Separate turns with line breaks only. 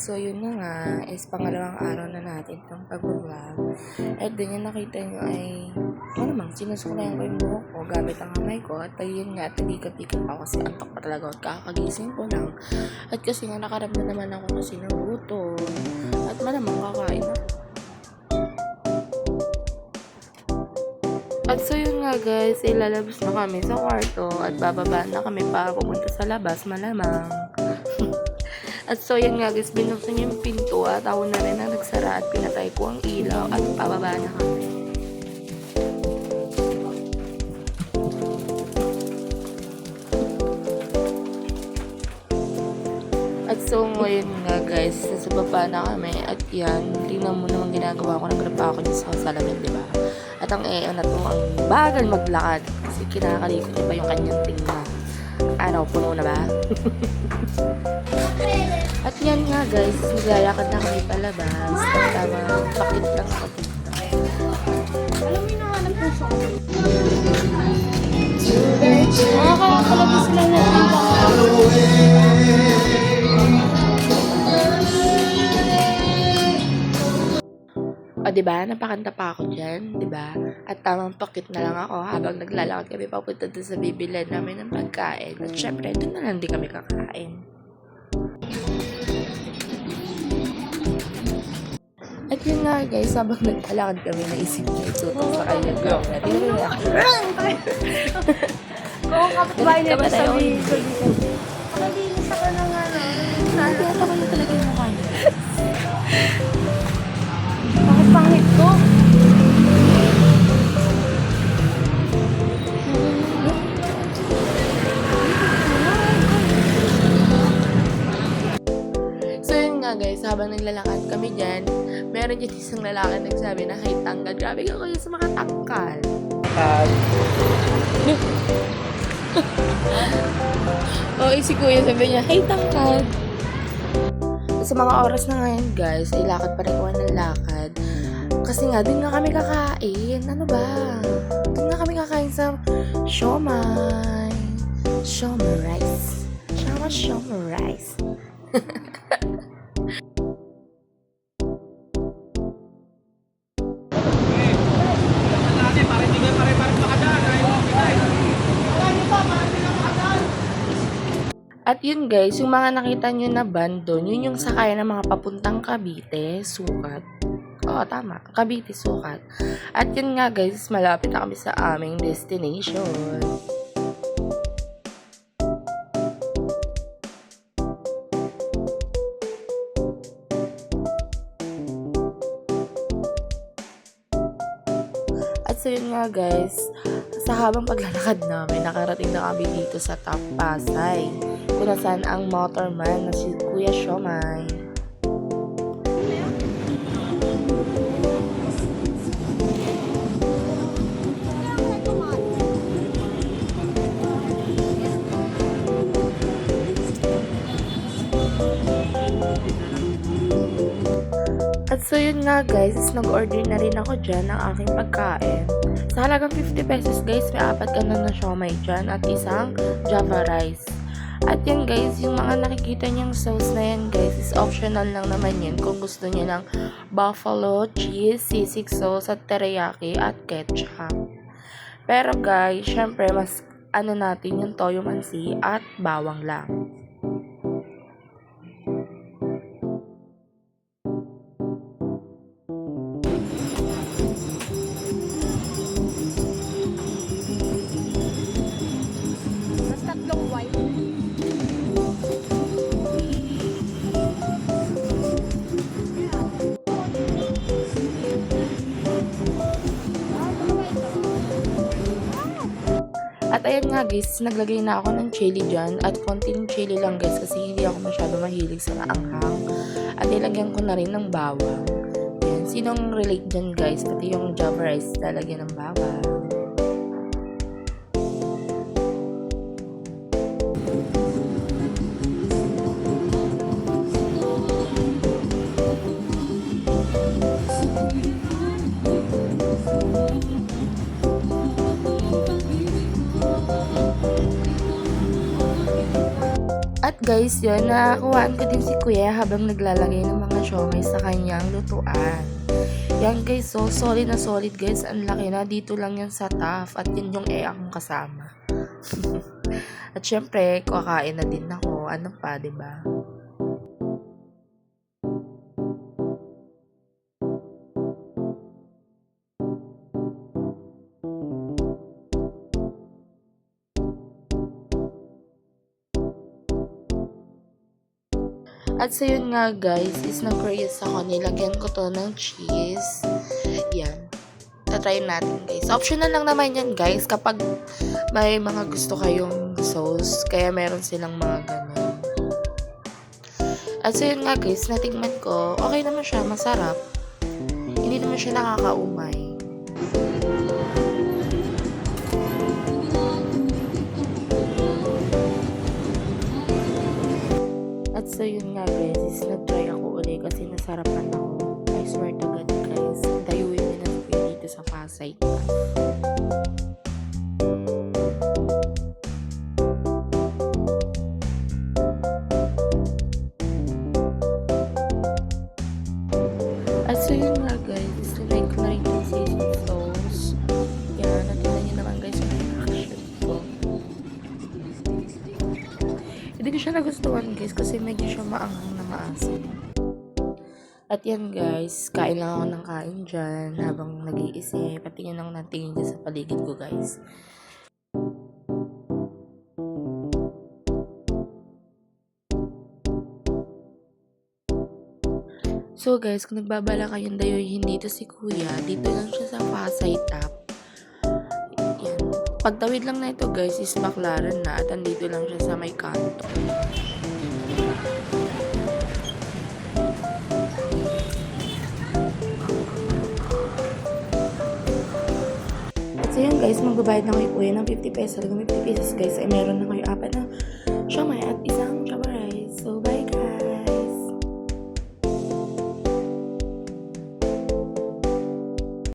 So, yun na nga, is pangalawang araw na natin itong pag-vlog. At din yung nakita nyo ay, sinusuklayan ko yung buhok ko gamit ang kamay ko. At ayun nga, tinikap-tikap ako kasi antok pa talaga at kakagising ko lang. At kasi nga, nakaramdam naman ako kasi ng gutom. At malamang kakain ako. At so yun nga guys, ilalabas na kami sa kwarto at bababa na kami para pupunta sa labas, malamang. At so yun nga guys, binuksan niya yung pinto at ako na rin na nagsara at pinatay ko ang ilaw at pababa na kami. At so ngayon nga guys, nasa baba na kami at yan, tingnan mo naman ginagawa ko, nagrapa ako dito sa salamin, diba? At ang na to, ang bagal maglakad kasi kinakalikot niya pa yung kanyang tingnan. Ano, puno na ba? At yan nga guys, naglalakad na kami palabas. Tama, pakit lang ako dito.
Alam mo yung nahanap ko siya.
Nakakapalabas sila na o, diba? Napakanta pa ako dyan, diba? At tamang pakit na lang ako habang naglalakad kami papunta doon sa bibilhan namin ng pagkain. At syempre, doon na lang din kami kakain. At yun nga guys, habang naglalakad kami, naisip niya itutok sa kanya girl na tinulak.
Kung kapitbahay nito sabihin ko dito. Nakalinis ako ng ano.
Hindi ata ko na talaga yung mukha niya.
Bakit pangit ko?
So yun nga guys, habang naglalakad kami dyan, meron dyan isang lalaki nagsabi na, "Hey, tanggal." Grabe ka kayo sa mga tangkal. O, si kuya sabi niya, "Hey, tangkal." Sa mga oras na ngayon guys, ay lakad pa rin ko ng lakad. Kasi nga, dun nga kami kakain. Ano ba? Dun nga kami kakain sa siomay. Siomay rice. Siomay rice. At yun guys, yung mga nakita nyo na van doon, yun yung sakay ng mga papuntang Cavite, Sukat. Oo, tama. Cavite, Sukat. At yun nga guys, malapit na kami sa aming destination. At so yun nga guys, sa habang paglalakad namin, nakarating na kami dito sa Top Pasay, kung nasaan ang motorman na si Kuya Siomay. At so yun nga guys, nag-order na rin ako dyan ng aking pagkain. Sa halagang 50 pesos guys, may 4 kanon na siomay dyan at isang java rice. At yan guys, yung mga nakikita niyang sauce na yan guys, is optional lang naman yan kung gusto niyo ng buffalo, cheese, sisig sauce at teriyaki at ketchup. Pero guys, syempre mas natin yung toyo mansi at bawang lang.
Mas tatlong white.
At ayan nga guys, naglagay na ako ng chili dyan at konting chili lang guys kasi hindi ako masyado mahilig sa maanghang. At nilagyan ko na rin ng bawang. Yan. Sinong relate dyan guys? Pati yung java rice lalagyan ng bawang. guys, yun, nakakuhaan ko din si kuya habang naglalagay ng mga siomay sa kanyang lutuan. Yan guys, so solid na solid guys, ang laki na, dito lang yan sa TAF at yun yung akong kasama. At syempre, kakain na din ako, ano pa, diba? At so yun nga guys, is nag-curious ako, nilagyan ko to ng cheese. Yan. Tatry natin guys. Optional lang naman yan guys kapag may mga gusto kayong sauce. Kaya meron silang mga ganun. At so yun nga guys, natingnan ko, okay naman siya, masarap. Hindi naman siya nakakaumay. At so yun nga guys, is nag-try ako ulit kasi nasarapan ako. I swear to God guys, dayuin mo na ko dito sa Pasay. At so yun nga guys, is like ko na rin yung season sauce. Yan, natin nyo naman guys yung reaction ko. Hindi ko siya nagustuhan guys kasi medyo siya maanghang na maasim. At yan guys, kain lang ako ng kain dyan habang nag-iisip. Patingin lang natin dyan sa paligid ko guys. So guys, kung nagbabala kayong dayuhin dito si kuya, dito lang siya sa Pasay Top. Yan. Pagtawid lang na ito guys is Baclaran na at andito lang siya sa may kanto. At so yun guys, magbabayad na kayo kuya ng 50 pesos. Hanggang 50 pesos guys ay meron na kayo apat na siomay.